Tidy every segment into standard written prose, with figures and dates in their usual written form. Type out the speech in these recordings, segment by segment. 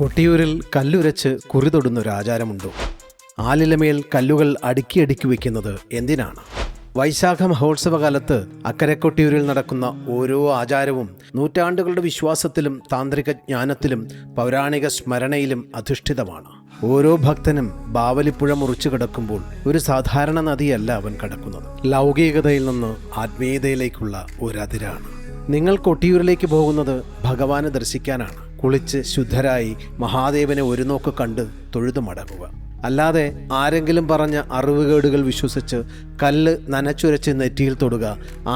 കൊട്ടിയൂരിൽ കല്ലുരച്ച് കുറി തൊടുന്നൊരു ആചാരമുണ്ടോ? ആലിലമേൽ കല്ലുകൾ അടുക്കി വയ്ക്കുന്നത് എന്തിനാണ്? വൈശാഖ മഹോത്സവകാലത്ത് അക്കരെ കൊട്ടിയൂരിൽ നടക്കുന്ന ഓരോ ആചാരവും നൂറ്റാണ്ടുകളുടെ വിശ്വാസത്തിലും താന്ത്രിക ജ്ഞാനത്തിലും പൗരാണിക സ്മരണയിലും അധിഷ്ഠിതമാണ്. ഓരോ ഭക്തനും ബാവലിപ്പുഴ മുറിച്ചു കിടക്കുമ്പോൾ ഒരു സാധാരണ നദിയല്ല അവൻ കടക്കുന്നത്. ലൗകികതയിൽ നിന്ന് ആത്മീയതയിലേക്കുള്ള ഒരതിരാണ്. നിങ്ങൾ കൊട്ടിയൂരിലേക്ക് പോകുന്നത് ഭഗവാനെ ദർശിക്കാനാണ്. കുളിച്ച് ശുദ്ധരായി മഹാദേവനെ ഒരു നോക്ക് കണ്ട് തൊഴുതു മടങ്ങുക. അല്ലാതെ ആരെങ്കിലും പറഞ്ഞ അറിവുകേടുകൾ വിശ്വസിച്ച് കല്ല് നനച്ചുരച്ച് നെറ്റിയിൽ തൊടുക,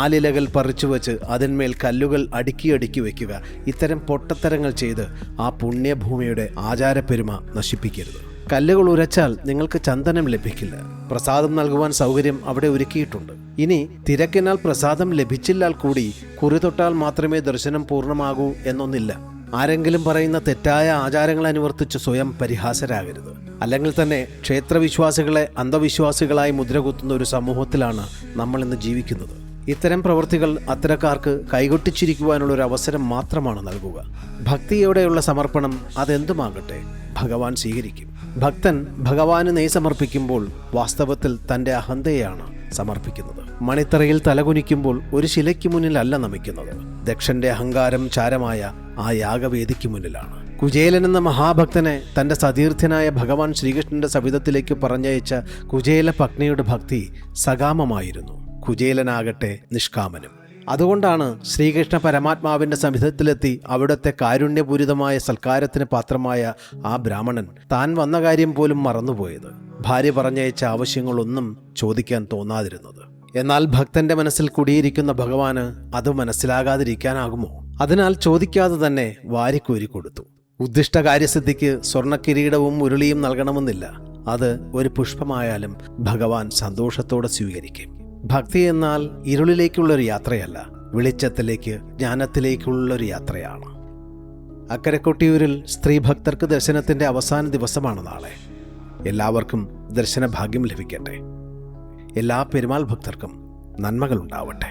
ആലിലകൾ പറിച്ചു വച്ച് അതിന്മേൽ കല്ലുകൾ അടുക്കി വയ്ക്കുക, ഇത്തരം പൊട്ടത്തരങ്ങൾ ചെയ്ത് ആ പുണ്യഭൂമിയുടെ ആചാരപ്പെരുമ നശിപ്പിക്കരുത്. കല്ലുകൾ ഉരച്ചാൽ നിങ്ങൾക്ക് ചന്ദനം ലഭിക്കില്ല. പ്രസാദം നൽകുവാൻ സൗകര്യം അവിടെ ഒരുക്കിയിട്ടുണ്ട്. ഇനി തിരക്കിനാൽ പ്രസാദം ലഭിച്ചില്ലാൽ കൂടി കുറി തൊട്ടാൽ മാത്രമേ ദർശനം പൂർണ്ണമാകൂ എന്നൊന്നില്ല. ആരെങ്കിലും പറയുന്ന തെറ്റായ ആചാരങ്ങൾ അനുവർത്തിച്ച് സ്വയം പരിഹാസരാകരുത്. അല്ലെങ്കിൽ തന്നെ ക്ഷേത്രവിശ്വാസികളെ അന്ധവിശ്വാസികളായി മുദ്രകുത്തുന്ന ഒരു സമൂഹത്തിലാണ് നമ്മൾ ഇന്ന് ജീവിക്കുന്നത്. ഇത്തരം പ്രവൃത്തികൾ അത്തരക്കാർക്ക് കൈകൊട്ടിച്ചിരിക്കുവാനുള്ള ഒരു അവസരം മാത്രമാണ് നൽകുക. ഭക്തിയോടെയുള്ള സമർപ്പണം അതെന്തുമാകട്ടെ, ഭഗവാൻ സ്വീകരിക്കും. ഭക്തൻ ഭഗവാന് നെയ് സമർപ്പിക്കുമ്പോൾ വാസ്തവത്തിൽ തൻ്റെ അഹന്തയാണ് സമർപ്പിക്കുന്നത്. മണിത്തറയിൽ തലകുനിക്കുമ്പോൾ ഒരു ശിലയ്ക്ക് മുന്നിലല്ല നമിക്കുന്നത്, ദക്ഷന്റെ അഹങ്കാരം ചാരമായ ആ യാഗവേദിക്ക് മുന്നിലാണ്. കുചേലൻ എന്ന മഹാഭക്തനെ തൻ്റെ സതീർത്ഥ്യനായ ഭഗവാൻ ശ്രീകൃഷ്ണന്റെ സവിധത്തിലേക്ക് പറഞ്ഞയച്ച കുചേല പത്നിയുടെ ഭക്തി സകാമമായിരുന്നു. കുചേലനാകട്ടെ നിഷ്കാമനും. അതുകൊണ്ടാണ് ശ്രീകൃഷ്ണ പരമാത്മാവിൻ്റെ സവിധത്തിലെത്തി അവിടുത്തെ കാരുണ്യപൂരിതമായ സൽക്കാരത്തിന് പാത്രമായ ആ ബ്രാഹ്മണൻ താൻ വന്ന കാര്യം പോലും മറന്നുപോയത്, ഭാര്യ പറഞ്ഞയച്ച ആവശ്യങ്ങളൊന്നും ചോദിക്കാൻ തോന്നാതിരുന്നത്. എന്നാൽ ഭക്തന്റെ മനസ്സിൽ കുടിയിരിക്കുന്ന ഭഗവാന് അത് മനസ്സിലാകാതിരിക്കാനാകുമോ? അതിനാൽ ചോദിക്കാതെ തന്നെ വാരിക്കോരി കൊടുത്തു. ഉദ്ദിഷ്ട കാര്യസിദ്ധിക്ക് സ്വർണ്ണക്കിരീടവും ഉരുളിയും നൽകണമെന്നില്ല. അത് ഒരു പുഷ്പമായാലും ഭഗവാൻ സന്തോഷത്തോടെ സ്വീകരിക്കും. ഭക്തി എന്നാൽ ഇരുളിലേക്കുള്ളൊരു യാത്രയല്ല, വെളിച്ചത്തിലേക്ക് ജ്ഞാനത്തിലേക്കുള്ളൊരു യാത്രയാണ്. അക്കരെ കൊട്ടിയൂരിൽ സ്ത്രീ ഭക്തർക്ക് ദർശനത്തിൻ്റെ അവസാന ദിവസമാണ് നാളെ. എല്ലാവർക്കും ദർശന ഭാഗ്യം ലഭിക്കട്ടെ. എല്ലാ പെരുമാൾ ഭക്തർക്കും നന്മകളുണ്ടാവട്ടെ.